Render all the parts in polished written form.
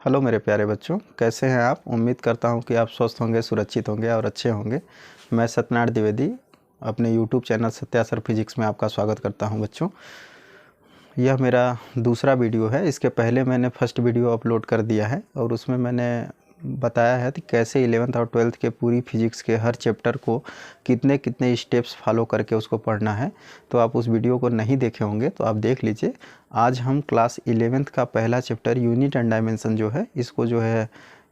Hello मेरे प्यारे बच्चों, कैसे हैं आप। उम्मीद करता हूं कि आप स्वस्थ होंगे, सुरक्षित होंगे और अच्छे होंगे। मैं सत्यनारायण द्विवेदी अपने YouTube channel Satya sir physics में आपका स्वागत करता हूं। बच्चों, यह मेरा दूसरा वीडियो है। इसके पहले मैंने फर्स्ट वीडियो अपलोड कर दिया है और उसमें मैंने बताया है कि कैसे 11th और 12th के पूरी फिजिक्स के हर चैप्टर को कितने कितने स्टेप्स फॉलो करके उसको पढ़ना है। तो आप उस वीडियो को नहीं देखे होंगे तो आप देख लीजिए। आज हम क्लास 11th का पहला चैप्टर यूनिट एंड डायमेंशन जो है इसको जो है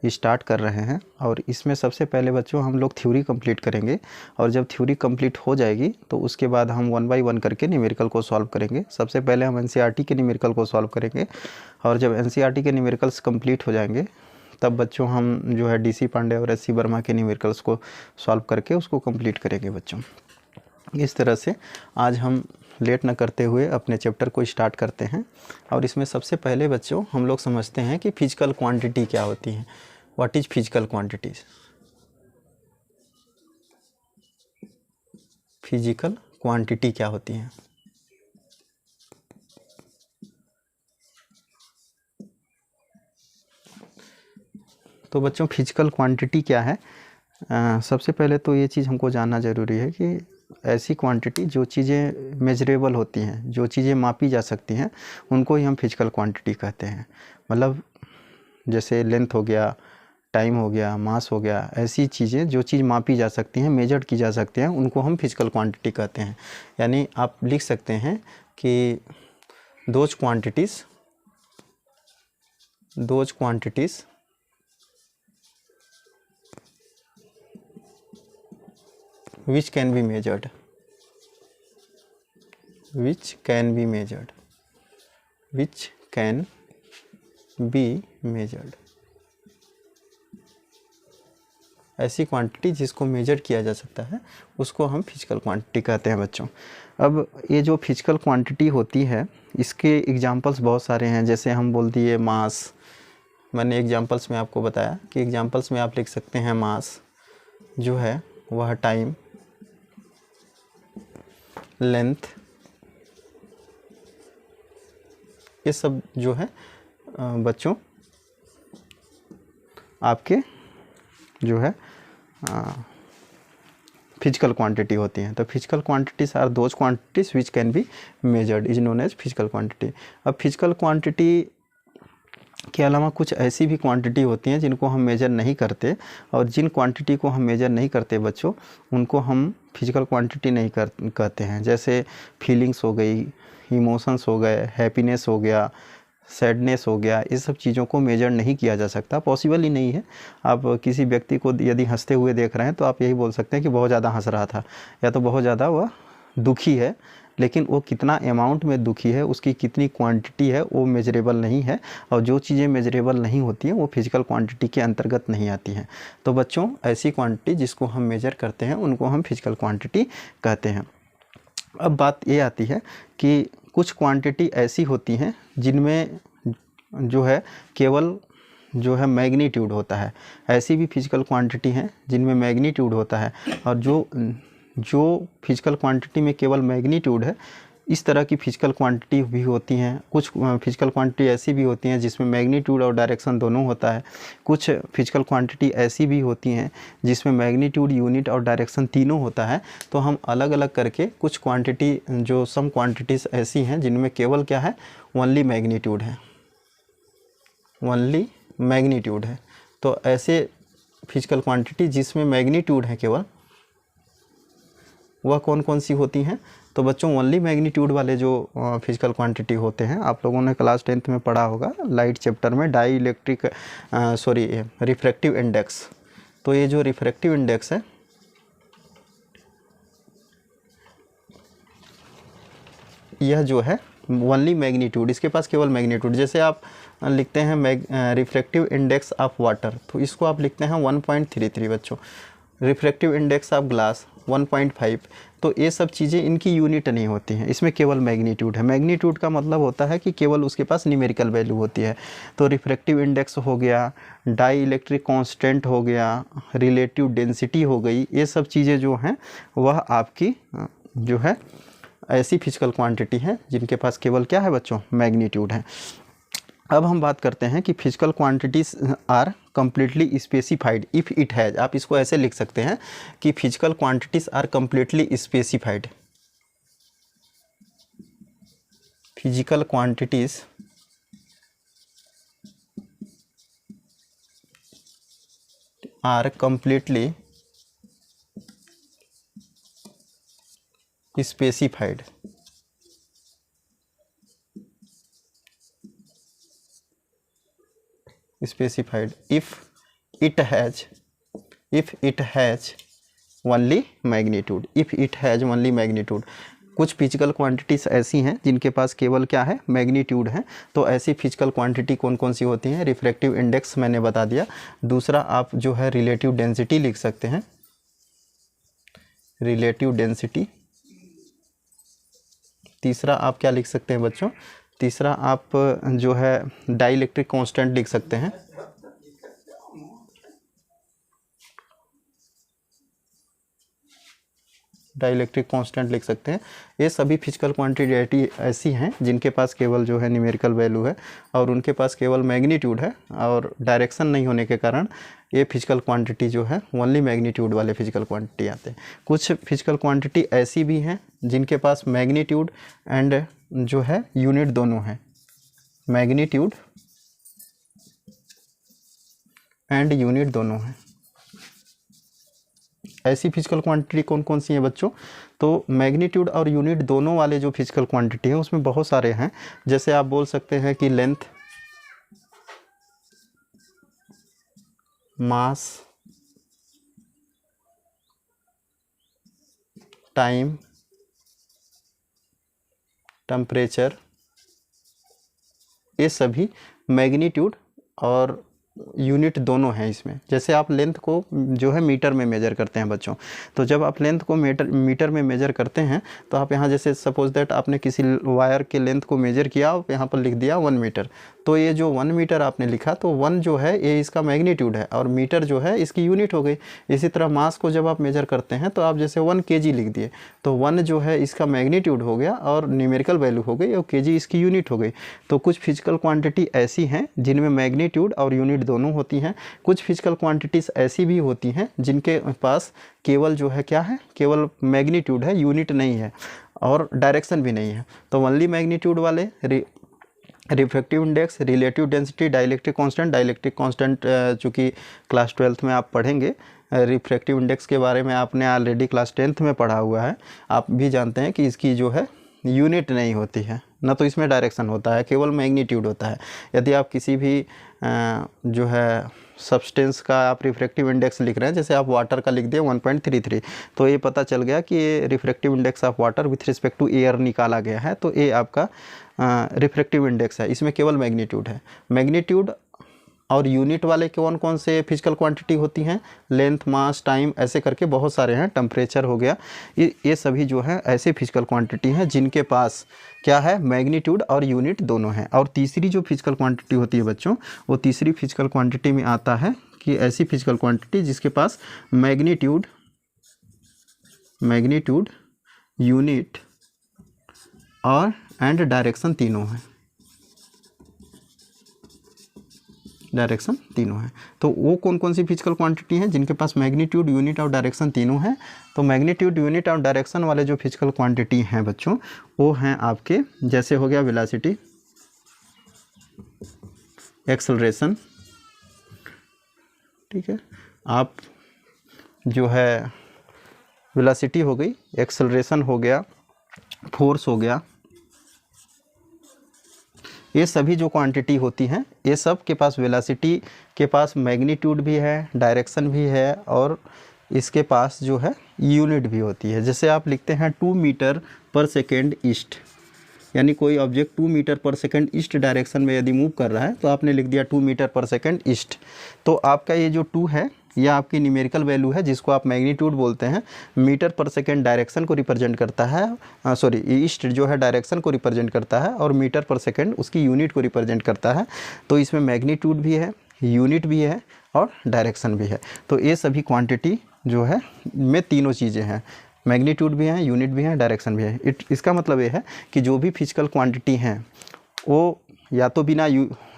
स्टार्ट कर रहे हैं। और इसमें सबसे पहले बच्चों हम लोग थ्योरी कंप्लीट करेंगे और जब थ्योरी कंप्लीट हो जाएगी तो उसके बाद हम 1 बाय 1 करके न्यूमेरिकल को सॉल्व करेंगे। सबसे पहले हम एनसीईआरटी के न्यूमेरिकल को सॉल्व करेंगे और जब एनसीईआरटी के न्यूमेरिकल्स कंप्लीट हो जाएंगे तब बच्चों हम जो है डीसी पांडे और एससी वर्मा के न्यूमेरिकल्स को सॉल्व करके उसको कंप्लीट करेंगे। बच्चों, इस तरह से आज हम लेट न करते हुए अपने चैप्टर को स्टार्ट करते हैं। और इसमें सबसे पहले बच्चों हम लोग समझते हैं कि फिजिकल क्वांटिटी क्या होती है। What is physical quantities. Physical quantity क्या होती है। तो बच्चों, फिजिकल क्वांटिटी क्या है। सबसे पहले तो ये चीज़ हमको जानना ज़रूरी है कि ऐसी क्वांटिटी जो चीज़ें मेजरेबल होती हैं, जो चीज़ें मापी जा सकती हैं, उनको ही हम फिजिकल क्वांटिटी कहते हैं। मतलब जैसे लेंथ हो गया, टाइम हो गया, मास हो गया, ऐसी चीज़ें जो चीज़ मापी जा सकती हैं, मेजर्ड की जा सकती हैं, उनको हम फिजिकल क्वांटिटी कहते हैं। यानी आप लिख सकते हैं कि those quantities which can be measured ऐसी क्वांटिटी जिसको मेजर किया जा सकता है उसको हम फिजिकल क्वांटिटी कहते हैं। बच्चों, अब ये जो फिजिकल क्वांटिटी होती है इसके एग्जांपल्स बहुत सारे हैं। जैसे हम बोल दिए मास, मैंने एग्जांपल्स में आपको बताया कि एग्जांपल्स में आप लिख सकते हैं मास जो है वह टाइम, लेंथ, ये सब जो है बच्चों आपके जो है फिजिकल क्वांटिटी होती हैं। तो physical quantities are those quantities which can be measured is known as physical quantity. अब फिजिकल क्वांटिटी के अलावा कुछ ऐसी भी क्वांटिटी होती हैं जिनको हम मेजर नहीं करते, और जिन क्वांटिटी को हम मेजर नहीं करते बच्चों उनको हम फिजिकल क्वांटिटी नहीं कहते हैं। जैसे फीलिंग्स हो गई, इमोशंस हो गए, हैप्पीनेस हो गया, सैडनेस हो गया, इस सब चीज़ों को मेजर नहीं किया जा सकता, पॉसिबल ही नहीं है। आप किसी व्यक्ति को यदि हंसते हुए देख रहे हैं तो आप यही बोल सकते हैं कि बहुत ज़्यादा हंस रहा था या तो बहुत ज़्यादा वह दुखी है, लेकिन वो कितना अमाउंट में दुखी है, उसकी कितनी क्वांटिटी है, वो मेजरेबल नहीं है। और जो चीज़ें मेजरेबल नहीं होती हैं वो फिजिकल क्वांटिटी के अंतर्गत नहीं आती हैं। तो बच्चों, ऐसी क्वांटिटी जिसको हम मेजर करते हैं उनको हम फिजिकल क्वांटिटी कहते हैं। अब बात ये आती है कि कुछ क्वांटिटी ऐसी होती हैं जिनमें जो है केवल जो है मैग्नीट्यूड होता है। ऐसी भी फिजिकल क्वांटिटी हैं जिनमें मैग्नीट्यूड होता है, और जो फिजिकल क्वांटिटी में केवल मैग्नीट्यूड है, इस तरह की फिजिकल क्वांटिटी भी होती हैं। कुछ फिजिकल क्वांटिटी ऐसी भी होती हैं जिसमें मैग्नीट्यूड और डायरेक्शन दोनों होता है। कुछ फिजिकल क्वांटिटी ऐसी भी होती हैं जिसमें मैग्नीट्यूड, यूनिट और डायरेक्शन तीनों होता है। तो हम अलग अलग करके कुछ क्वांटिटी, जो सम क्वांटिटीज़ ऐसी हैं जिनमें केवल क्या है, ओनली मैग्नीट्यूड है, ओनली मैग्नीट्यूड है। तो ऐसे फिजिकल क्वांटिटी जिसमें मैग्नीट्यूड है केवल, वह कौन कौन सी होती हैं। तो बच्चों, ओनली मैग्नीट्यूड वाले जो फिजिकल क्वांटिटी होते हैं, आप लोगों ने क्लास 10th में पढ़ा होगा लाइट चैप्टर में, रिफ्रैक्टिव इंडेक्स। तो ये जो रिफ्रैक्टिव इंडेक्स है, यह जो है ओनली मैग्नीट्यूड, इसके पास केवल मैग्नीट्यूड। जैसे आप लिखते हैं रिफ्रैक्टिव इंडेक्स ऑफ वाटर, तो इसको आप लिखते हैं 1.33 बच्चों। Refractive index of glass 1.5। तो ये सब चीज़ें इनकी यूनिट नहीं होती हैं, इसमें केवल मैग्नीट्यूड है। मैग्नीट्यूड का मतलब होता है कि केवल उसके पास न्यूमेरिकल वैल्यू होती है। तो रिफ्रैक्टिव इंडेक्स हो गया, डाई इलेक्ट्रिक कांस्टेंट हो गया, रिलेटिव डेंसिटी हो गई, ये सब चीज़ें जो हैं वह आपकी जो है ऐसी फिजिकल क्वांटिटी हैं जिनके पास केवल क्या है बच्चों, मैग्नीट्यूड है। अब हम बात करते हैं कि physical quantities are completely specified if it has, आप इसको ऐसे लिख सकते हैं कि physical quantities are completely specified, physical quantities are completely specified, specified if it has only magnitude, if it has only magnitude। कुछ फिजिकल क्वांटिटीज ऐसी हैं जिनके पास केवल क्या है, मैग्नीट्यूड है। तो ऐसी फिजिकल क्वांटिटी कौन कौन सी होती हैं, रिफ्रैक्टिव इंडेक्स मैंने बता दिया। दूसरा आप जो है रिलेटिव डेंसिटी लिख सकते हैं, रिलेटिव डेंसिटी। तीसरा आप क्या लिख सकते हैं बच्चों, तीसरा आप जो है डाइलेक्ट्रिक कांस्टेंट लिख सकते हैं, डाइलेक्ट्रिक कांस्टेंट लिख सकते हैं। ये सभी फिजिकल क्वांटिटी ऐसी हैं जिनके पास केवल जो है न्यूमेरिकल वैल्यू है और उनके पास केवल मैग्नीट्यूड है, और डायरेक्शन नहीं होने के कारण ये फिजिकल क्वांटिटी जो है ओनली मैग्नीट्यूड वाले फिजिकल क्वांटिटी आते हैं। कुछ फिजिकल क्वांटिटी ऐसी भी हैं जिनके पास मैग्नीट्यूड एंड जो है यूनिट दोनों हैं, मैग्नीट्यूड एंड यूनिट दोनों हैं। ऐसी फिजिकल क्वांटिटी कौन कौन सी हैं बच्चों, तो मैग्नीट्यूड और यूनिट दोनों वाले जो फिजिकल क्वांटिटी हैं उसमें बहुत सारे हैं। जैसे आप बोल सकते हैं कि लेंथ, मास, टाइम, टेम्परेचर, ये सभी मैग्नीट्यूड और यूनिट दोनों हैं इसमें। जैसे आप लेंथ को जो है मीटर में मेजर करते हैं बच्चों, तो जब आप लेंथ को मीटर में मेजर करते हैं तो आप यहाँ जैसे सपोज दैट आपने किसी वायर के लेंथ को मेजर किया और यहाँ पर लिख दिया 1 मीटर, तो ये जो 1 मीटर आपने लिखा तो 1 जो है ये इसका मैग्नीट्यूड है और मीटर जो है इसकी यूनिट हो गई। इसी तरह मास को जब आप मेजर करते हैं तो आप जैसे 1 kg लिख दिए तो 1 जो है इसका मैग्नीट्यूड हो गया और न्यूमेरिकल वैल्यू हो गई और kg इसकी यूनिट हो गई। तो कुछ फिजिकल क्वांटिटी ऐसी हैं जिनमें मैग्नीट्यूड और यूनिट दोनों होती हैं। कुछ फिजिकल क्वांटिटीज़ ऐसी भी होती हैं जिनके पास केवल जो है क्या है, केवल मैग्नीट्यूड है, यूनिट नहीं है और डायरेक्शन भी नहीं है। तो ओनली मैग्नीट्यूड वाले refractive index, relative density, dielectric constant चूँकि क्लास 12th में आप पढ़ेंगे। रिफ्रैक्टिव इंडेक्स के बारे में आपने ऑलरेडी क्लास 10th में पढ़ा हुआ है, आप भी जानते हैं कि इसकी जो है यूनिट नहीं होती है, ना तो इसमें डायरेक्शन होता है, केवल मैग्नीट्यूड होता है। यदि आप किसी भी जो है सब्सटेंस का आप रिफ्रैक्टिव इंडेक्स लिख रहे हैं, जैसे आप वाटर का लिख दिए 1.33, तो ये पता चल गया कि ये refractive index of water with respect to air निकाला गया है, तो ये आपका रिफ्रैक्टिव इंडेक्स है। इसमें केवल मैग्नीट्यूड है। मैग्नीट्यूड और यूनिट वाले कौन कौन से फिजिकल क्वांटिटी होती हैं, लेंथ, मास, टाइम, ऐसे करके बहुत सारे हैं, टेम्परेचर हो गया, ये सभी जो है ऐसे फिजिकल क्वांटिटी हैं जिनके पास क्या है, मैग्नीट्यूड और यूनिट दोनों हैं। और तीसरी जो फिजिकल क्वांटिटी होती है बच्चों, वो तीसरी फिजिकल क्वांटिटी में आता है कि ऐसी फिजिकल क्वांटिटी जिसके पास मैग्नीट्यूड, यूनिट और एंड डायरेक्शन तीनों हैं, डायरेक्शन तीनों हैं। तो वो कौन कौन सी फिजिकल क्वांटिटी हैं जिनके पास मैग्नीट्यूड, यूनिट और डायरेक्शन तीनों हैं। तो मैग्नीट्यूड, यूनिट और डायरेक्शन वाले जो फिजिकल क्वांटिटी हैं बच्चों, वो हैं आपके, जैसे हो गया वेलोसिटी, एक्सेलरेशन, ठीक है, आप जो है वेलोसिटी हो गई, एक्सेलरेशन हो गया, फोर्स हो गया, ये सभी जो क्वांटिटी होती हैं ये सब के पास वेलोसिटी के पास मैग्नीट्यूड भी है, डायरेक्शन भी है और इसके पास जो है यूनिट भी होती है। जैसे आप लिखते हैं 2 मीटर पर सेकेंड ईस्ट, यानी कोई ऑब्जेक्ट 2 मीटर पर सेकेंड ईस्ट डायरेक्शन में यदि मूव कर रहा है तो आपने लिख दिया 2 मीटर पर सेकेंड ईस्ट। तो आपका ये जो 2 है यह आपकी न्यूमेरिकल वैल्यू है जिसको आप मैग्नीट्यूड बोलते हैं। मीटर पर सेकेंड डायरेक्शन को रिप्रेजेंट करता है, सॉरी ईस्ट जो है डायरेक्शन को रिप्रेजेंट करता है और मीटर पर सेकेंड उसकी यूनिट को रिप्रेजेंट करता है। तो इसमें मैग्नीट्यूड भी है, यूनिट भी है और डायरेक्शन भी है। तो ये सभी क्वांटिटी जो है में तीनों चीज़ें हैं, मैग्नीट्यूड भी है, यूनिट भी है, डायरेक्शन भी है। इसका मतलब ये है कि जो भी फिजिकल क्वांटिटी हैं वो या तो बिना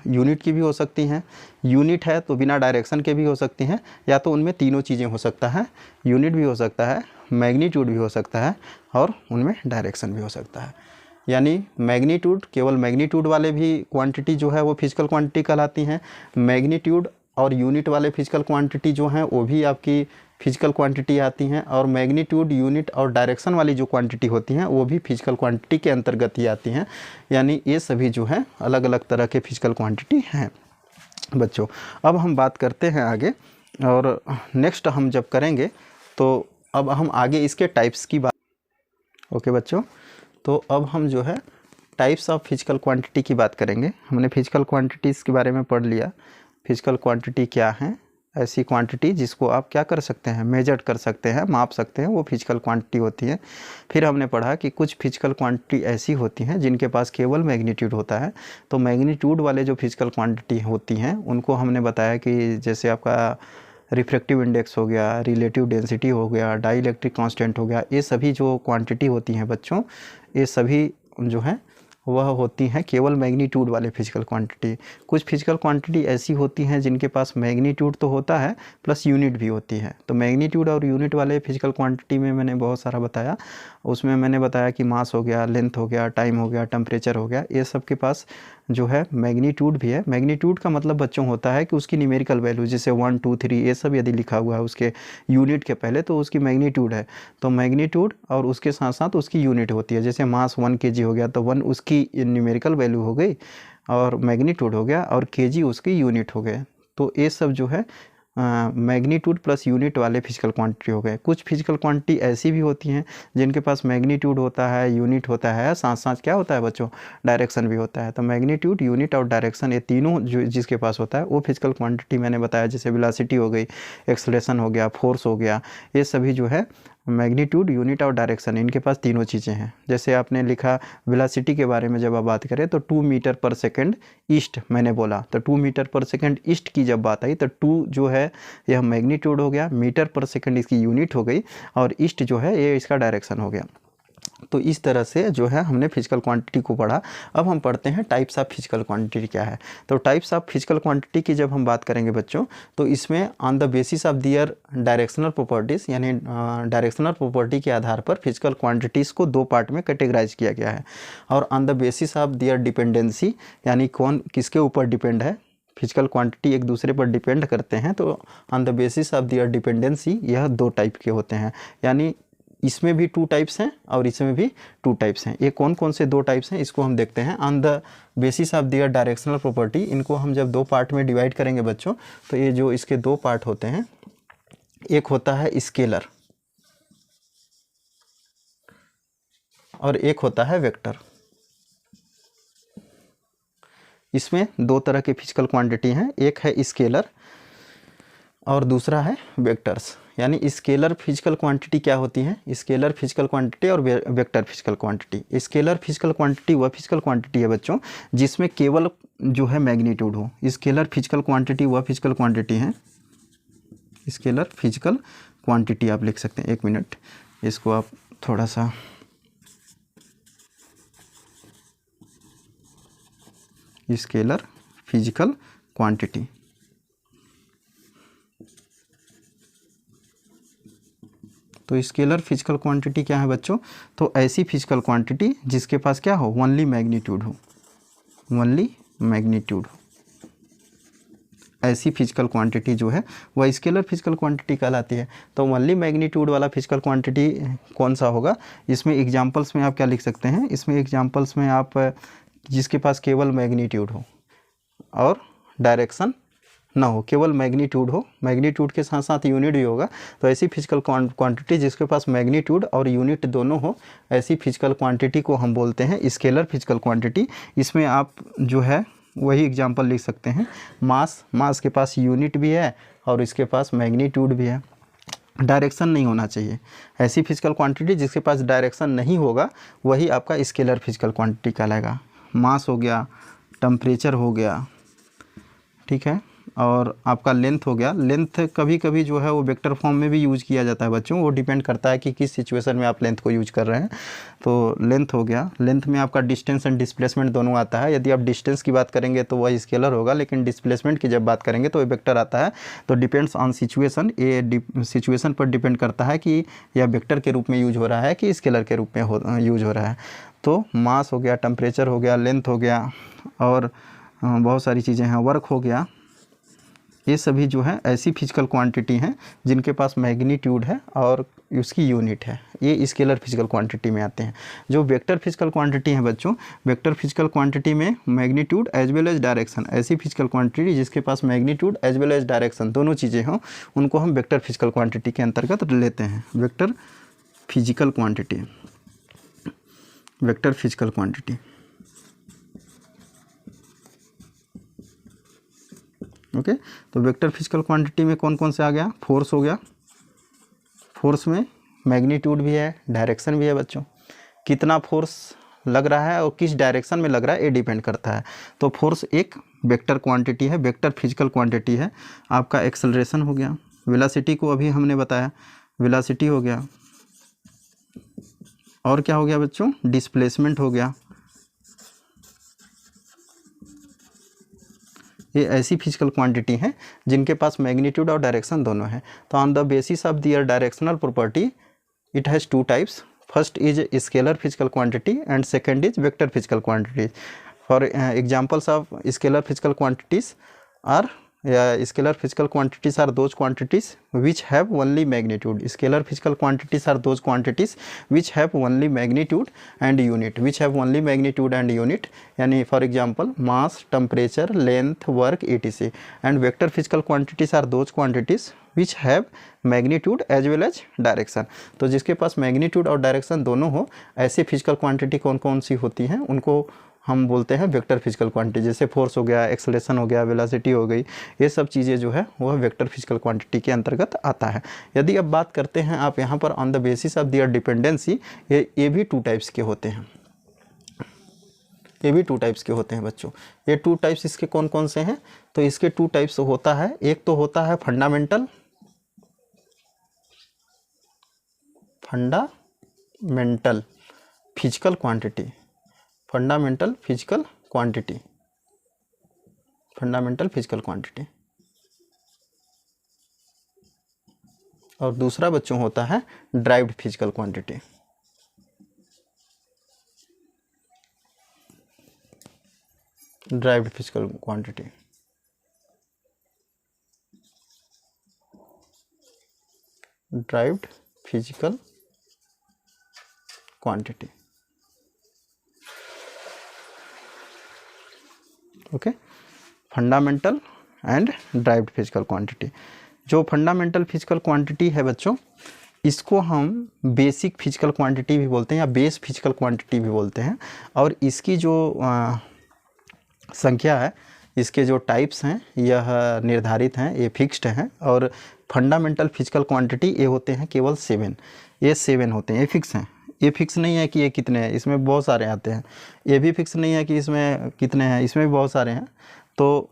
यूनिट की भी हो सकती हैं, यूनिट है तो बिना डायरेक्शन के भी हो सकती हैं, या तो उनमें तीनों चीज़ें हो सकता है, यूनिट भी हो सकता है, मैग्नीट्यूड भी हो सकता है और उनमें डायरेक्शन भी हो सकता है। यानी मैग्नीट्यूड, केवल मैग्नीट्यूड वाले भी क्वांटिटी जो है वो फिजिकल क्वांटिटी कहलाती हैं, मैग्नीट्यूड और यूनिट वाले फिजिकल क्वांटिटी जो हैं वो भी आपकी फिजिकल क्वांटिटी आती हैं, और मैग्नीट्यूड, यूनिट और डायरेक्शन वाली जो क्वांटिटी होती हैं वो भी फिजिकल क्वांटिटी के अंतर्गत ही आती हैं। यानी ये सभी जो है अलग अलग तरह के फिजिकल क्वांटिटी हैं बच्चों। अब हम बात करते हैं आगे, और नेक्स्ट हम जब करेंगे तो अब हम आगे इसके टाइप्स की बात। ओके बच्चों, तो अब हम जो है टाइप्स ऑफ फिजिकल क्वांटिटी की बात करेंगे। हमने फिजिकल क्वांटिटीज़ के बारे में पढ़ लिया। फिजिकल क्वांटिटी क्या है? ऐसी क्वांटिटी जिसको आप क्या कर सकते हैं, मेजर कर सकते हैं, माप सकते हैं, वो फिजिकल क्वांटिटी होती है। फिर हमने पढ़ा कि कुछ फिजिकल क्वांटिटी ऐसी होती हैं जिनके पास केवल मैग्नीट्यूड होता है। तो मैग्नीट्यूड वाले जो फिजिकल क्वांटिटी होती हैं उनको हमने बताया कि जैसे आपका रिफ्रैक्टिव इंडेक्स हो गया, रिलेटिव डेंसिटी हो गया, डाइलेक्ट्रिक कांस्टेंट हो गया, ये सभी जो क्वांटिटी होती हैं बच्चों, ये सभी जो हैं वह होती हैं केवल मैग्नीट्यूड वाले फिजिकल क्वांटिटी। कुछ फिजिकल क्वांटिटी ऐसी होती हैं जिनके पास मैग्नीट्यूड तो होता है प्लस यूनिट भी होती है। तो मैग्नीट्यूड और यूनिट वाले फिजिकल क्वांटिटी में मैंने बहुत सारा बताया। उसमें मैंने बताया कि मास हो गया, लेंथ हो गया, टाइम हो गया, टेम्परेचर हो गया, ये सब के पास जो है मैग्नीट्यूड भी है। मैग्नीट्यूड का मतलब बच्चों होता है कि उसकी न्यूमेरिकल वैल्यू, जैसे 1 2 3 ये सब यदि लिखा हुआ है उसके यूनिट के पहले, तो उसकी मैग्नीट्यूड है। तो मैग्नीट्यूड और उसके साथ साथ उसकी यूनिट होती है। जैसे मास 1 kg हो गया तो 1 उसकी न्यूमेरिकल वैल्यू हो गई और मैग्नीट्यूड हो गया, और kg उसकी यूनिट हो गए। तो ये सब जो है मैग्नीट्यूड प्लस यूनिट वाले फिजिकल क्वांटिटी हो गए। कुछ फिजिकल क्वांटिटी ऐसी भी होती हैं जिनके पास मैग्नीट्यूड होता है, यूनिट होता है, साथ साथ क्या होता है बच्चों, डायरेक्शन भी होता है। तो मैग्नीट्यूड, यूनिट और डायरेक्शन ये तीनों जो जिसके पास होता है वो फिजिकल क्वांटिटी मैंने बताया। जैसे वेलोसिटी हो गई, एक्सेलरेशन हो गया, फोर्स हो गया, ये सभी जो है मैग्नीट्यूड, यूनिट और डायरेक्शन, इनके पास तीनों चीज़ें हैं। जैसे आपने लिखा वेलोसिटी के बारे में जब आप बात करें तो 2 मीटर पर सेकंड ईस्ट मैंने बोला, तो 2 मीटर पर सेकंड ईस्ट की जब बात आई तो 2 जो है यह मैग्नीट्यूड हो गया, मीटर पर सेकंड इसकी यूनिट हो गई, और ईस्ट जो है ये इसका डायरेक्शन हो गया। तो इस तरह से जो है हमने फिजिकल क्वांटिटी को पढ़ा। अब हम पढ़ते हैं टाइप्स ऑफ फिजिकल क्वांटिटी क्या है। तो टाइप्स ऑफ फिजिकल क्वांटिटी की जब हम बात करेंगे बच्चों, तो इसमें on the basis of their directional properties, यानी डायरेक्शनल प्रॉपर्टी के आधार पर फिजिकल क्वांटिटीज़ को 2 पार्ट में कैटेगराइज किया गया है। और on the basis of their dependency, यानी कौन किसके ऊपर डिपेंड है, फिजिकल क्वांटिटी एक दूसरे पर डिपेंड करते हैं, तो on the basis of their dependency यह 2 टाइप के होते हैं। यानी इसमें भी 2 टाइप्स हैं और इसमें भी 2 टाइप्स हैं। ये कौन कौन से 2 टाइप्स हैं इसको हम देखते हैं। On the basis of their directional property, इनको हम जब 2 पार्ट में डिवाइड करेंगे बच्चों, तो ये जो इसके 2 पार्ट होते हैं, एक होता है स्केलर और एक होता है वेक्टर। इसमें 2 तरह के फिजिकल क्वांटिटी हैं, एक है स्केलर और दूसरा है वेक्टर्स। यानी स्केलर फिजिकल क्वांटिटी क्या होती है, स्केलर फिजिकल क्वांटिटी और vector physical quantity. Scalar physical quantity वह फिजिकल क्वांटिटी है बच्चों जिसमें केवल जो है मैग्नीट्यूड हो। स्केलर फिजिकल क्वांटिटी वह फिजिकल क्वांटिटी है, स्केलर फिजिकल क्वांटिटी आप लिख सकते हैं। 1 मिनट, इसको आप थोड़ा सा स्केलर फिजिकल क्वांटिटी। तो स्केलर फिजिकल क्वांटिटी क्या है बच्चों, तो ऐसी फिजिकल क्वांटिटी जिसके पास क्या हो, ओनली मैग्नीट्यूड हो, ओनली मैग्नीट्यूड हो, ऐसी फिजिकल क्वांटिटी जो है वह स्केलर फिजिकल क्वांटिटी कहलाती है। तो ओनली मैग्नीट्यूड वाला फिजिकल क्वांटिटी कौन सा होगा, इसमें एग्जांपल्स में आप क्या लिख सकते हैं, इसमें एग्जांपल्स में आप जिसके पास केवल मैग्नीट्यूड हो और डायरेक्शन ना हो, केवल मैग्नीट्यूड हो, मैग्नीट्यूड के साथ साथ यूनिट भी होगा, तो ऐसी फिजिकल क्वांटिटी जिसके पास मैग्नीट्यूड और यूनिट दोनों हो, ऐसी फिजिकल क्वांटिटी को हम बोलते हैं स्केलर फिजिकल क्वांटिटी। इसमें आप जो है वही एग्जांपल लिख सकते हैं, मास के पास यूनिट भी है और इसके पास मैग्नीट्यूड भी है, डायरेक्शन नहीं होना चाहिए। ऐसी फिजिकल क्वांटिटी जिसके पास डायरेक्शन नहीं होगा वही आपका स्केलर फिजिकल क्वांटिटी कहलाएगा। मास हो गया, टेम्परेचर हो गया, ठीक है, और आपका लेंथ हो गया। लेंथ कभी कभी जो है वो वेक्टर फॉर्म में भी यूज़ किया जाता है बच्चों, वो डिपेंड करता है कि किस सिचुएशन में आप लेंथ को यूज कर रहे हैं। तो लेंथ हो गया। लेंथ में आपका डिस्टेंस एंड डिस्प्लेसमेंट दोनों आता है। यदि आप डिस्टेंस की बात करेंगे तो वह स्केलर होगा, लेकिन डिस्प्लेसमेंट की जब बात करेंगे तो वेक्टर आता है। तो डिपेंड्स ऑन सिचुएशन, ये सिचुएशन पर डिपेंड करता है कि यह वेक्टर के रूप में यूज हो रहा है कि स्केलर के रूप में यूज हो रहा है। तो मास हो गया, टेम्परेचर हो गया, लेंथ हो गया, और बहुत सारी चीज़ें हैं, वर्क हो गया। ये सभी जो है ऐसी फिजिकल क्वांटिटी हैं जिनके पास मैग्नीट्यूड है और उसकी यूनिट है, ये स्केलर फिजिकल क्वांटिटी में आते हैं। जो वेक्टर फिजिकल क्वांटिटी है बच्चों, वेक्टर फिजिकल क्वांटिटी में magnitude as well as direction, ऐसी फिजिकल क्वांटिटी जिसके पास magnitude as well as direction दोनों चीज़ें हों, उनको हम वेक्टर फिजिकल क्वांटिटी के अंतर्गत लेते हैं। Vector physical quantity, vector physical quantity. Okay, तो वेक्टर फिजिकल क्वांटिटी में कौन कौन से आ गया? फोर्स हो गया। फोर्स में मैग्नीट्यूड भी है, डायरेक्शन भी है बच्चों। कितना फोर्स लग रहा है और किस डायरेक्शन में लग रहा है ये डिपेंड करता है। तो फोर्स एक वेक्टर क्वांटिटी है, वेक्टर फिजिकल क्वांटिटी है। आपका एक्सेलरेशन हो गया, वेलोसिटी को अभी हमने बताया, वेलोसिटी हो गया। और क्या हो गया बच्चों? डिस्प्लेसमेंट हो गया। ये ऐसी फिजिकल क्वांटिटी हैं जिनके पास मैग्नीट्यूड और डायरेक्शन दोनों हैं। तो on the basis of their directional property it has two types. First is scalar physical quantity and second is vector physical quantity. For examples of scalar physical quantities are, scalar physical quantities are those quantities which have only magnitude. Scalar physical quantities are those quantities which have only magnitude and unit, which have only magnitude and unit, यानी for example mass, temperature, length, work etc. And vector physical quantities are those quantities which have magnitude as well as direction. तो जिसके पास magnitude और direction दोनों हो, ऐसे physical quantity कौन कौन सी होती हैं उनको हम बोलते हैं वेक्टर फिजिकल क्वांटिटी। जैसे फोर्स हो गया, एक्सेलरेशन हो गया, वेलोसिटी हो गई, ये सब चीज़ें जो है वह वेक्टर फिजिकल क्वांटिटी के अंतर्गत आता है। यदि अब बात करते हैं आप यहाँ पर on the basis of their dependency, ये भी टू टाइप्स के होते हैं। ये भी टू टाइप्स के होते हैं बच्चों। ये टू टाइप्स इसके कौन कौन से हैं? तो इसके टू टाइप्स होता है, एक तो होता है fundamental physical quantity, fundamental physical quantity, fundamental physical quantity. और दूसरा बच्चों होता है derived physical quantity. Derived physical quantity, derived physical quantity. Okay, fundamental and derived physical quantity. जो फंडामेंटल फिजिकल क्वांटिटी है बच्चों, इसको हम बेसिक फिजिकल क्वांटिटी भी बोलते हैं या बेस फिजिकल क्वांटिटी भी बोलते हैं। और इसकी जो संख्या है, इसके जो टाइप्स हैं यह निर्धारित हैं, ये फिक्स्ड हैं। और फंडामेंटल फिजिकल क्वांटिटी ये होते हैं केवल 7, ये 7 होते हैं, ये फिक्स हैं। ये फिक्स नहीं है कि ये कितने हैं, इसमें बहुत सारे आते हैं। ये भी फिक्स नहीं है कि इसमें कितने हैं, इसमें भी बहुत सारे हैं। तो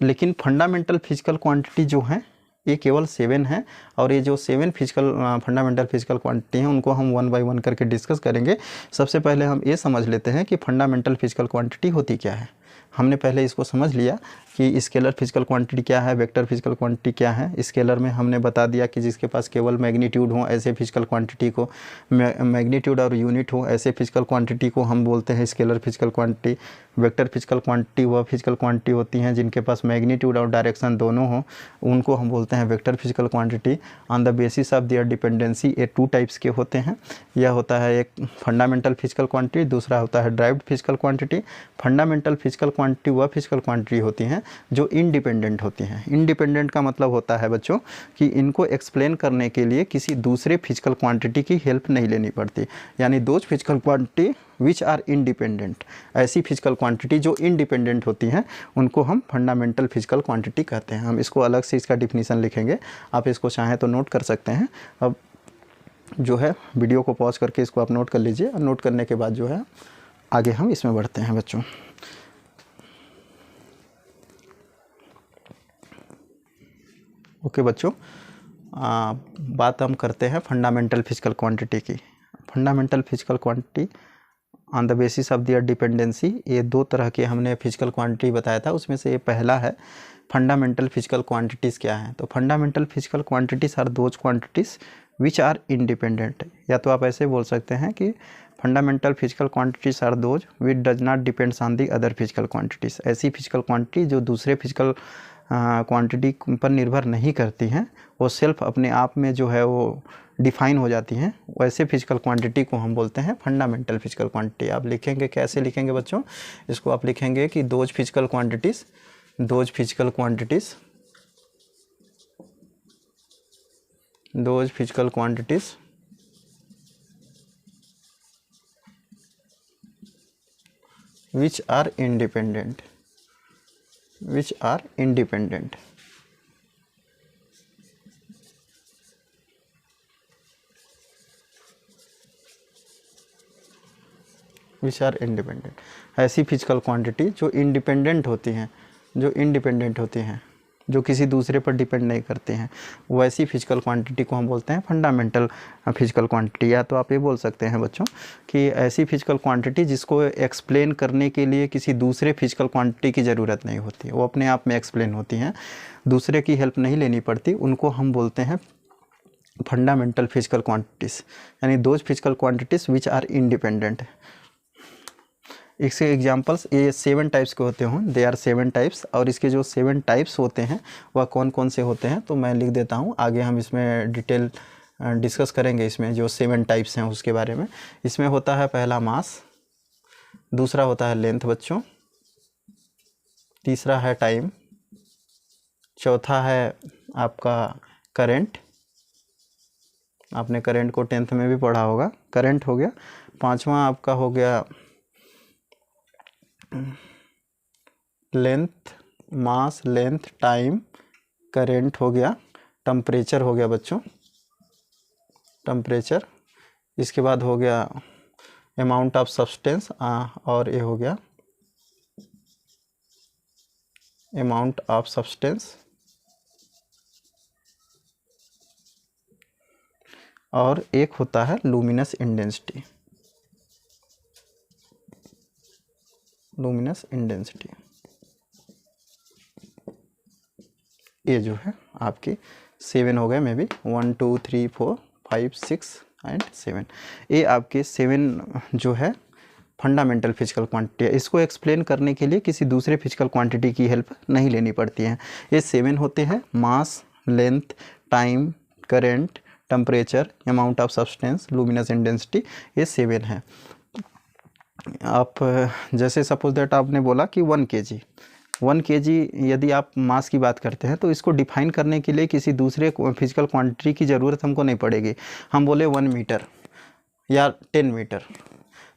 लेकिन फंडामेंटल फिजिकल क्वांटिटी जो हैं ये केवल 7 हैं। और ये जो 7 फिजिकल फंडामेंटल फिजिकल क्वांटिटी हैं उनको हम 1 बाय 1 करके डिस्कस करेंगे। सबसे पहले हम ये समझ लेते हैं कि फंडामेंटल फिजिकल क्वांटिटी होती क्या है। हमने पहले इसको समझ लिया कि स्केलर फिजिकल क्वांटिटी क्या है, वेक्टर फिजिकल क्वांटिटी क्या है। स्केलर में हमने बता दिया कि जिसके पास केवल मैग्नीट्यूड हो ऐसे फिजिकल क्वांटिटी को, मैग्नीट्यूड और यूनिट हो ऐसे फिजिकल क्वांटिटी को हम बोलते हैं scalar physical quantity. Vector physical quantity वह फिजिकल क्वांटिटी होती हैं जिनके पास मैग्नीट्यूड और डायरेक्शन दोनों हो, उनको हम बोलते हैं vector physical quantity. On the basis of their dependency ये 2 टाइप्स के होते हैं। यह होता है एक फंडामेंटल फिजिकल क्वांटिटी, दूसरा होता है derived physical quantity. Fundamental physical quantity वह फिजिकल क्वांटिटी होती हैं जो इंडिपेंडेंट होती हैं। इंडिपेंडेंट का मतलब होता है बच्चों कि इनको एक्सप्लेन करने के लिए किसी दूसरे फिजिकल क्वांटिटी की हेल्प नहीं लेनी पड़ती, यानी those physical quantity which are independent. ऐसी फिजिकल क्वांटिटी जो इंडिपेंडेंट होती हैं उनको हम फंडामेंटल फिजिकल क्वांटिटी कहते हैं। हम इसको अलग से इसका डिफिनीसन लिखेंगे, आप इसको चाहें तो नोट कर सकते हैं। अब जो है वीडियो को पॉज करके इसको आप नोट कर लीजिए, और नोट करने के बाद जो है आगे हम इसमें बढ़ते हैं बच्चों। ओके बच्चों, बात हम करते हैं फंडामेंटल फिजिकल क्वांटिटी की। Fundamental physical quantity on the basis of their dependency, ये दो तरह के हमने फिजिकल क्वांटिटी बताया था, उसमें से ये पहला है फंडामेंटल फिजिकल क्वांटिटीज़ क्या है। तो fundamental physical quantities are those quantities which are independent, या तो आप ऐसे बोल सकते हैं कि fundamental physical quantities are those which does not depends on the other physical quantities. ऐसी फिजिकल क्वांटिटी जो दूसरे फिजिकल क्वांटिटी पर निर्भर नहीं करती हैं, वो सेल्फ अपने आप में जो है वो डिफाइन हो जाती हैं, वैसे फिजिकल क्वांटिटी को हम बोलते हैं फंडामेंटल फिजिकल क्वांटिटी। आप लिखेंगे, कैसे लिखेंगे बच्चों, इसको आप लिखेंगे कि those physical quantities which are independent which are independent ऐसी फिजिकल क्वांटिटी जो इंडिपेंडेंट होती हैं, जो किसी दूसरे पर डिपेंड नहीं करते हैं, वैसी फिजिकल क्वांटिटी को हम बोलते हैं फंडामेंटल फिजिकल क्वांटिटी। या तो आप ये बोल सकते हैं बच्चों कि ऐसी फिजिकल क्वांटिटी जिसको एक्सप्लेन करने के लिए किसी दूसरे फिजिकल क्वांटिटी की ज़रूरत नहीं होती, वो अपने आप में एक्सप्लेन होती हैं, दूसरे की हेल्प नहीं लेनी पड़ती, उनको हम बोलते हैं फंडामेंटल फिजिकल क्वांटिटीज़, यानी those physical quantities which are independent. इसके एग्जांपल्स ये 7 टाइप्स के होते हों, दे आर 7 टाइप्स, और इसके जो 7 टाइप्स होते हैं वह कौन कौन से होते हैं तो मैं लिख देता हूँ, आगे हम इसमें डिटेल डिस्कस करेंगे। इसमें जो 7 टाइप्स हैं उसके बारे में, इसमें होता है पहला मास, दूसरा होता है लेंथ बच्चों, तीसरा है टाइम, चौथा है आपका करंट, आपने करंट को 10th में भी पढ़ा होगा, करंट हो गया, पांचवा आपका हो गया लेंथ, मास, लेंथ, टाइम, करंट हो गया, टेम्परेचर हो गया बच्चों, टेम्परेचर, इसके बाद हो गया अमाउंट ऑफ सब्सटेंस, और ये हो गया अमाउंट ऑफ सब्सटेंस, और एक होता है लुमिनस इंटेंसिटी, ये जो है आपकी 7 हो गए, मे बी 1 2 3 4 5 6 एंड 7, ये आपके 7 जो है फंडामेंटल फिजिकल क्वांटिटी है। इसको एक्सप्लेन करने के लिए किसी दूसरे फिजिकल क्वांटिटी की हेल्प नहीं लेनी पड़ती है। ये 7 होते हैं, mass, length, time, current, temperature, amount of substance, luminous intensity, ये 7 है। आप जैसे सपोज दैट आपने बोला कि 1 kg, यदि आप मास की बात करते हैं तो इसको डिफाइन करने के लिए किसी दूसरे फिजिकल क्वांटिटी की ज़रूरत हमको नहीं पड़ेगी। हम बोले 1 मीटर या 10 मीटर,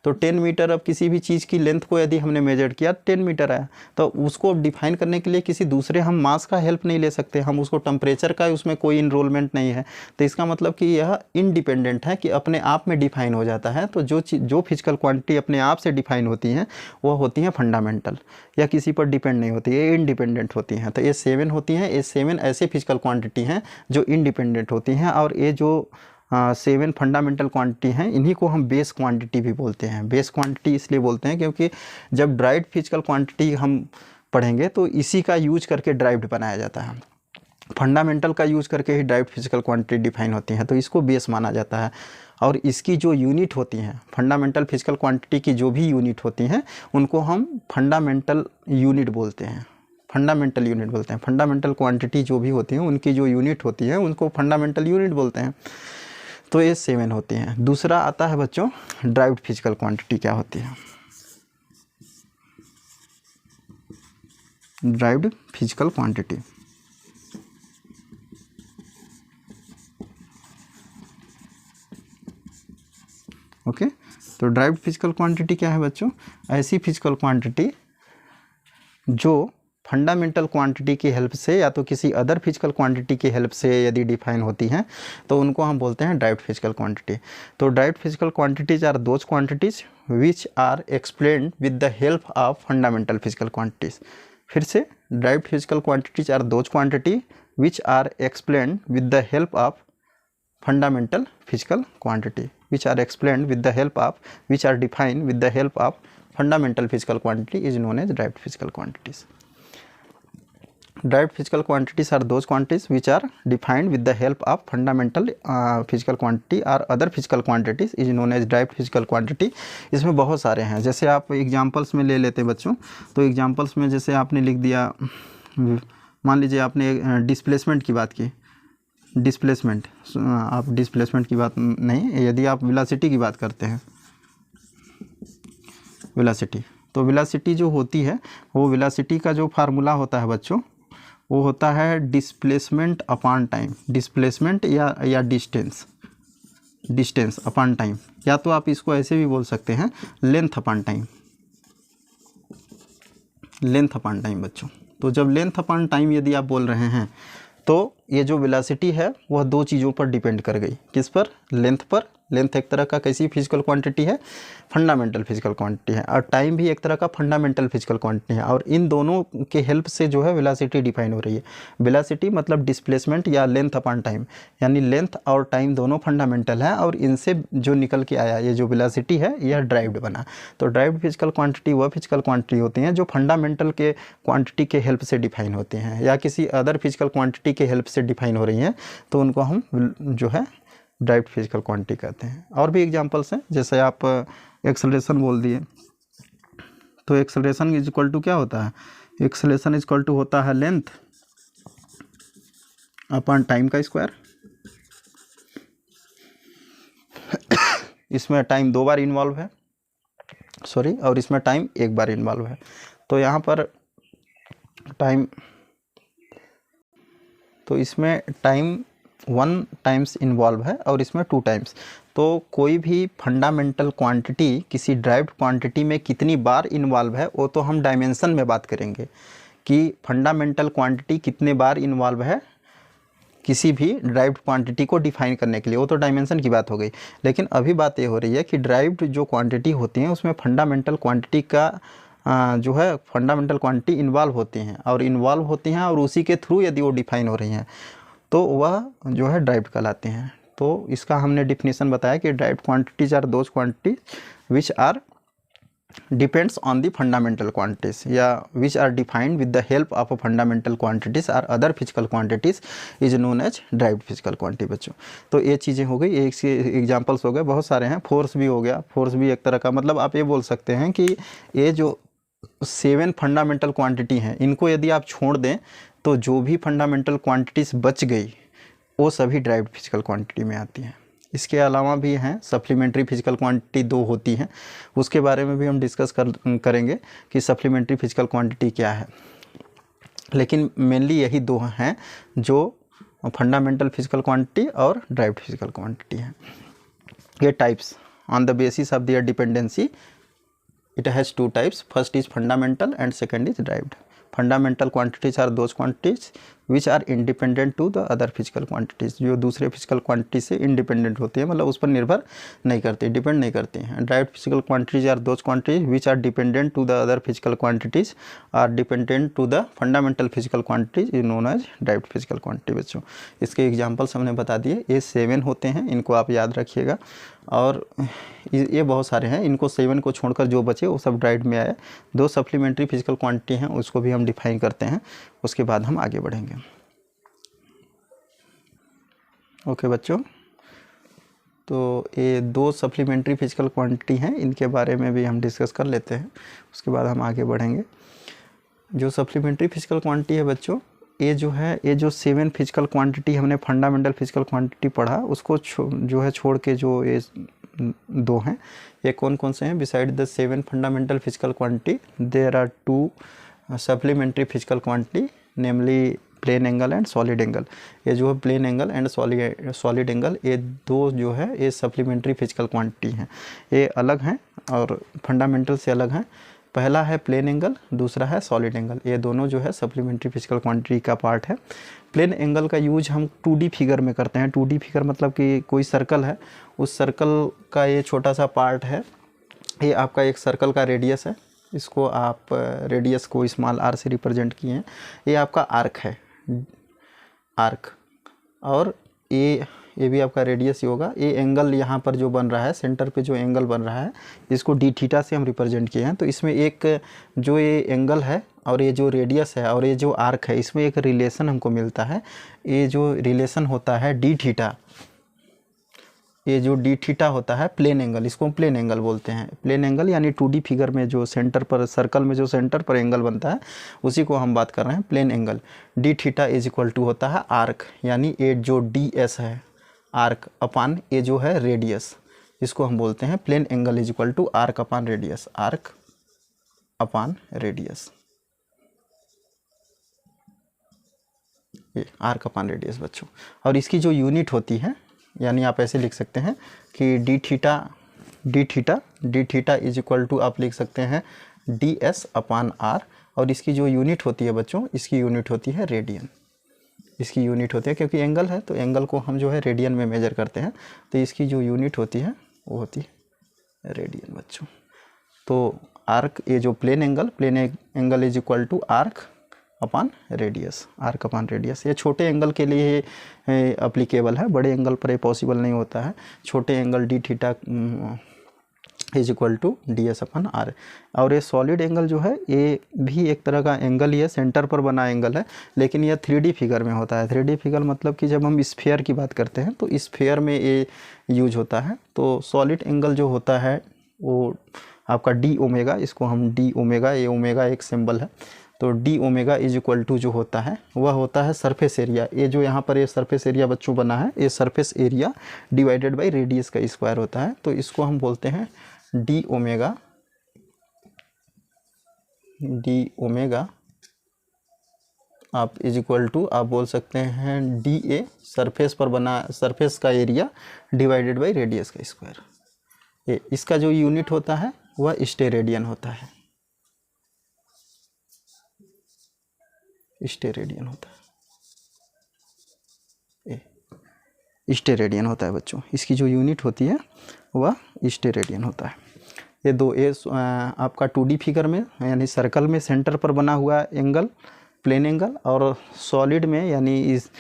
तो 10 मीटर, अब किसी भी चीज़ की लेंथ को यदि हमने मेजर किया 10 मीटर आया, तो उसको डिफाइन करने के लिए किसी दूसरे हम मास का हेल्प नहीं ले सकते, हम उसको टेम्परेचर का, उसमें कोई इनरोलमेंट नहीं है, तो इसका मतलब कि यह इंडिपेंडेंट है, कि अपने आप में डिफाइन हो जाता है। तो जो फिजिकल क्वांटिटी अपने आप से डिफाइन होती हैं वो होती हैं फंडामेंटल, या किसी पर डिपेंड नहीं होती, ये इंडिपेंडेंट होती हैं। तो ये 7 होती हैं, ये 7 ऐसे फिजिकल क्वांटिटी हैं जो इंडिपेंडेंट होती हैं, और ये जो 7 फंडामेंटल क्वांटिटी हैं, इन्हीं को हम बेस क्वांटिटी भी बोलते हैं। बेस क्वांटिटी इसलिए बोलते हैं क्योंकि जब ड्राइव्ड फिजिकल क्वांटिटी हम पढ़ेंगे तो इसी का यूज करके ड्राइव्ड बनाया जाता है, फंडामेंटल का यूज करके ही ड्राइव्ड फिजिकल क्वांटिटी डिफाइन होती है, तो इसको बेस माना जाता है। और इसकी जो यूनिट होती हैं, फंडामेंटल फिजिकल क्वांटिटी की जो भी यूनिट होती हैं, उनको हम फंडामेंटल यूनिट बोलते हैं, फंडामेंटल क्वांटिटी जो भी होती हैं उनकी जो यूनिट होती है उनको फंडामेंटल यूनिट बोलते हैं। तो ये 7 होती हैं। दूसरा आता है बच्चों ड्राइव्ड फिजिकल क्वांटिटी क्या होती है। ड्राइव्ड फिजिकल क्वांटिटी, ओके, तो ड्राइव्ड फिजिकल क्वांटिटी क्या है बच्चों, ऐसी फिजिकल क्वांटिटी जो फंडामेंटल क्वांटिटी की हेल्प से या तो किसी अदर फिजिकल क्वांटिटी की हेल्प से यदि डिफाइन होती हैं तो उनको हम बोलते हैं ड्राइव्ड फिजिकल क्वांटिटी। तो derived physical quantities are those quantities which are explained with the help of fundamental physical quantities. फिर से, derived physical quantities are those quantity which are explained with the help of fundamental physical quantity, which are explained with the help of, which are defined with the help of fundamental physical quantity is known as derived physical quantities. Derived physical quantities are those quantities which are defined with the help of fundamental physical quantity or other physical quantities is known as derived physical quantity. इसमें बहुत सारे हैं, जैसे आप examples में ले लेते हैं बच्चों, तो एग्जांपल्स में जैसे आपने लिख दिया, मान लीजिए आपने डिस्प्लेसमेंट की बात की, डिस्प्लेसमेंट, आप डिस्प्लेसमेंट की बात नहीं, यदि आप वेलोसिटी की बात करते हैं, वेलोसिटी, तो वेलोसिटी जो होती है वो वेलोसिटी का जो फार्मूला होता है बच्चों वो होता है डिस्प्लेसमेंट अपॉन टाइम, डिस्प्लेसमेंट या डिस्टेंस अपॉन टाइम, या तो आप इसको ऐसे भी बोल सकते हैं length upon time, length upon time बच्चों। तो जब लेंथ अपॉन टाइम यदि आप बोल रहे हैं तो ये जो वेलोसिटी है वह दो चीज़ों पर डिपेंड कर गई, किस पर, लेंथ पर। लेंथ एक तरह का कैसी फिजिकल क्वांटिटी है, फंडामेंटल फिजिकल क्वांटिटी है, और टाइम भी एक तरह का फंडामेंटल फिजिकल क्वांटिटी है, और इन दोनों के हेल्प से जो है वेलोसिटी डिफाइन हो रही है। वेलोसिटी मतलब डिस्प्लेसमेंट या लेंथ अपॉन टाइम, यानी लेंथ और टाइम दोनों फंडामेंटल है, और इनसे जो निकल के आया ये जो वेलोसिटी है यह ड्राइव्ड बना। तो ड्राइव्ड फिजिकल क्वांटिटी वह फिजिकल क्वांटिटी होती हैं जो फंडामेंटल के क्वांटिटी के हेल्प से डिफाइन होती हैं या किसी अदर फिजिकल क्वांटिटी के हेल्प से डिफाइन हो रही हैं, तो उनको हम जो है ड्राइव्ड फिजिकल क्वांटिटी कहते हैं। और भी एग्जांपल्स हैं, जैसे आप एक्सेलरेशन बोल दिए, तो एक्सेलरेशन इज इक्वल टू क्या होता है, एक्सेलरेशन इज इक्वल टू होता है लेंथ अपॉन टाइम का स्क्वायर। इसमें टाइम 2 बार इन्वॉल्व है, सॉरी, और इसमें टाइम 1 बार इन्वॉल्व है। तो यहाँ पर टाइम, तो इसमें टाइम 1 टाइम्स इन्वॉल्व है और इसमें 2 टाइम्स। तो कोई भी फंडामेंटल क्वांटिटी किसी ड्राइव्ड क्वांटिटी में कितनी बार इन्वॉल्व है वो तो हम डायमेंशन में बात करेंगे कि फंडामेंटल क्वांटिटी कितने बार इन्वॉल्व है किसी भी ड्राइव्ड क्वांटिटी को डिफाइन करने के लिए, वो तो डायमेंशन की बात हो गई। लेकिन अभी बात ये हो रही है कि ड्राइव्ड जो क्वांटिटी होती हैं उसमें फंडामेंटल क्वांटिटी का जो है फंडामेंटल क्वांटिटी इन्वॉल्व होती हैं और उसी के थ्रू यदि वो डिफाइन हो रही हैं तो वह जो है ड्राइव्ड कहलाते हैं। तो इसका हमने डिफिनेशन बताया कि derived quantities are those quantities which are depends on the fundamental quantities या which are defined with the help of fundamental quantities are other physical quantities is known as derived physical quantity बच्चों। तो ये चीज़ें हो गई, एक से examples हो गए, बहुत सारे हैं। फोर्स भी हो गया, फोर्स भी एक तरह का, मतलब आप ये बोल सकते हैं कि ये जो 7 फंडामेंटल क्वांटिटी हैं इनको यदि आप छोड़ दें तो जो भी फंडामेंटल क्वांटिटीज बच गई वो सभी ड्राइव्ड फिजिकल क्वांटिटी में आती हैं। इसके अलावा भी हैं सप्लीमेंट्री फिजिकल क्वांटिटी 2 होती हैं, उसके बारे में भी हम डिस्कस करेंगे कि सप्लीमेंट्री फिजिकल क्वांटिटी क्या है। लेकिन मेनली यही 2 हैं जो फंडामेंटल फिजिकल क्वांटिटी और ड्राइव्ड फिजिकल क्वांटिटी हैं। ये types on the basis of their dependency it has 2 types, first is fundamental and second is derived. Fundamental quantities are those quantities which are independent to the other physical quantities, जो दूसरे physical quantity से independent होती है, मतलब उस पर निर्भर नहीं करती, डिपेंड नहीं करती हैं। Derived physical quantities are those quantities which are dependent to the other physical quantities are dependent to the fundamental physical quantities is known as derived physical quantity बच्चों। इसके एग्जाम्पल्स हमने बता दिए, ये 7 होते हैं, इनको आप याद रखिएगा। और ये बहुत सारे हैं, इनको 7 को छोड़कर जो बचे वो सब ड्राइव्ड में आए। 2 सप्लीमेंट्री फिजिकल क्वांटिटी हैं, उसको भी हम डिफाइन करते हैं, उसके बाद हम आगे बढ़ेंगे। ओके बच्चों, तो ये 2 सप्लीमेंट्री फिजिकल क्वांटिटी हैं, इनके बारे में भी हम डिस्कस कर लेते हैं, उसके बाद हम आगे बढ़ेंगे। जो सप्लीमेंट्री फिजिकल क्वांटिटी है बच्चों, ये जो 7 फिजिकल क्वांटिटी हमने फंडामेंटल फिजिकल क्वांटिटी पढ़ा उसको जो है छोड़ के जो ये 2 हैं, ये कौन कौन से हैं? Beside the 7 fundamental physical quantity there are 2 supplementary physical quantity, namely plane angle and solid angle. ये जो है plane angle and solid angle, ये 2 जो है ये सप्लीमेंट्री फिजिकल क्वांटिटी हैं। ये अलग हैं और फंडामेंटल से अलग हैं। पहला है प्लेन एंगल, दूसरा है सॉलिड एंगल। ये दोनों जो है सप्लीमेंट्री फिजिकल क्वांटिटी का पार्ट है। प्लेन एंगल का यूज हम 2D फिगर में करते हैं। 2D फिगर मतलब कि कोई सर्कल है, उस सर्कल का ये छोटा सा पार्ट है, ये आपका एक सर्कल का रेडियस है, इसको आप रेडियस को स्मॉल r से रिप्रेजेंट किए हैं। ये आपका आर्क है, आर्क, और ये भी आपका रेडियस ही होगा। ये एंगल यहाँ पर जो बन रहा है, सेंटर पे जो एंगल बन रहा है, इसको डी थीटा से हम रिप्रेजेंट किए हैं। तो इसमें एक जो ये एंगल है और ये जो रेडियस है और ये जो आर्क है, इसमें एक रिलेशन हमको मिलता है। ये जो रिलेशन होता है डी थीटा, ये जो डी थीटा होता है प्लेन एंगल, इसको हम प्लेन एंगल बोलते हैं। प्लेन एंगल यानी 2D फिगर में जो सेंटर पर, सर्कल में जो सेंटर पर एंगल बनता है, उसी को हम बात कर रहे हैं, plane angle. D theta is equal to होता है आर्क, यानी ये जो डी एस है आर्क अपान ये जो है रेडियस, इसको हम बोलते हैं plane angle is equal to arc upon radius, arc upon radius, ये आर्क अपान रेडियस बच्चों। और इसकी जो यूनिट होती है, यानी आप ऐसे लिख सकते हैं कि d theta is equal to आप लिख सकते हैं डी एस अपान आर, और इसकी जो यूनिट होती है बच्चों, इसकी यूनिट होती है रेडियन। इसकी यूनिट होती है, क्योंकि एंगल है तो एंगल को हम जो है रेडियन में मेजर करते हैं, तो इसकी जो यूनिट होती है वो होती है रेडियन बच्चों। तो आर्क, ये जो plane angle is equal to arc upon radius, arc upon radius. ये छोटे एंगल के लिए अप्लीकेबल है, बड़े एंगल पर ये पॉसिबल नहीं होता है। छोटे angle d theta is equal to d s upon r. और ये सॉलिड एंगल जो है, ये भी एक तरह का एंगल ही है, सेंटर पर बना एंगल है, लेकिन यह 3D फिगर में होता है। 3D फिगर मतलब कि जब हम स्फीयर की बात करते हैं तो स्फीयर में ये यूज होता है। तो सॉलिड एंगल जो होता है वो आपका डी ओमेगा, इसको हम डी ओमेगा, ये ओमेगा एक सिंबल है, तो d omega is equal to जो होता है वह होता है सरफेस एरिया। ये जो यहाँ पर ये सरफेस एरिया बच्चों बना है, ये surface area divided by radius का स्क्वायर होता है। तो इसको हम बोलते हैं डी ओमेगा आप इज इक्वल टू आप बोल सकते हैं डी ए, सरफेस पर बना सरफेस का एरिया डिवाइडेड बाय रेडियस का स्क्वायर। ये इसका जो यूनिट होता है वह स्टेरेडियन होता है, स्टेरेडियन होता है, स्टेरेडियन होता है बच्चों। इसकी जो यूनिट होती है वह स्टेरेडियन होता है। ये दो आपका 2D फिगर में यानी सर्कल में सेंटर पर बना हुआ एंगल प्लेन एंगल, और सॉलिड में यानी इस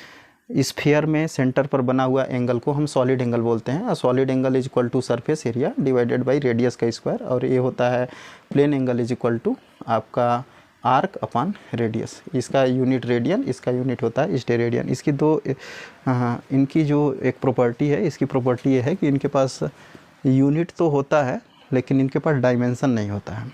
स्फीयर में सेंटर पर बना हुआ एंगल को हम सॉलिड एंगल बोलते हैं। और solid angle is equal to surface area divided by radius का स्क्वायर, और ये होता है plane angle is equal to आपका आर्क अपान रेडियस। इसका यूनिट रेडियन, इसका यूनिट होता है स्टेरेडियन। इसकी दो इनकी जो एक प्रॉपर्टी है, इसकी प्रॉपर्टी ये है कि इनके पास यूनिट तो होता है लेकिन इनके पास डायमेंशन नहीं होता है,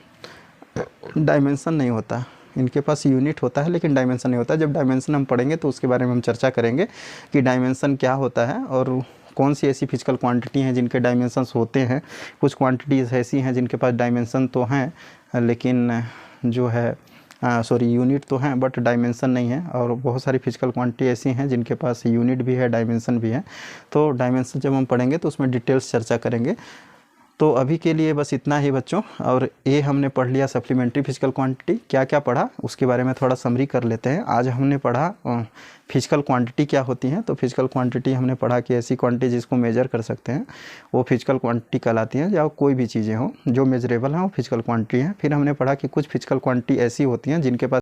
डायमेंशन नहीं होता। इनके पास यूनिट होता है लेकिन डायमेंशन नहीं होता। जब डायमेंशन हम पढ़ेंगे तो उसके बारे में हम चर्चा करेंगे कि डायमेंशन क्या होता है और कौन सी ऐसी फिजिकल क्वांटिटी हैं जिनके डायमेंशंस होते हैं। कुछ क्वांटिटीज़ ऐसी हैं जिनके पास डायमेंशन तो हैं लेकिन जो है यूनिट तो हैं बट डायमेंशन नहीं है, और बहुत सारी फिजिकल क्वांटिटी ऐसी हैं जिनके पास यूनिट भी है, डायमेंशन भी है। तो डायमेंशन जब हम पढ़ेंगे तो उसमें डिटेल्स चर्चा करेंगे। तो अभी के लिए बस इतना ही बच्चों, और ये हमने पढ़ लिया सप्लीमेंट्री फिजिकल क्वांटिटी। क्या क्या पढ़ा उसके बारे में थोड़ा समरी कर लेते हैं। आज हमने पढ़ा फिजिकल क्वांटिटी क्या होती हैं। तो फिजिकल क्वांटिटी हमने पढ़ा कि ऐसी क्वांटिटी जिसको मेजर कर सकते हैं वो फिजिकल क्वांटिटी कहलाती हैं, या कोई भी चीज़ें हों जो मेजरेबल हैं वो फिजिकल क्वांटिटी हैं। फिर हमने पढ़ा कि कुछ फिजिकल क्वांटिटी ऐसी होती हैं जिनके पास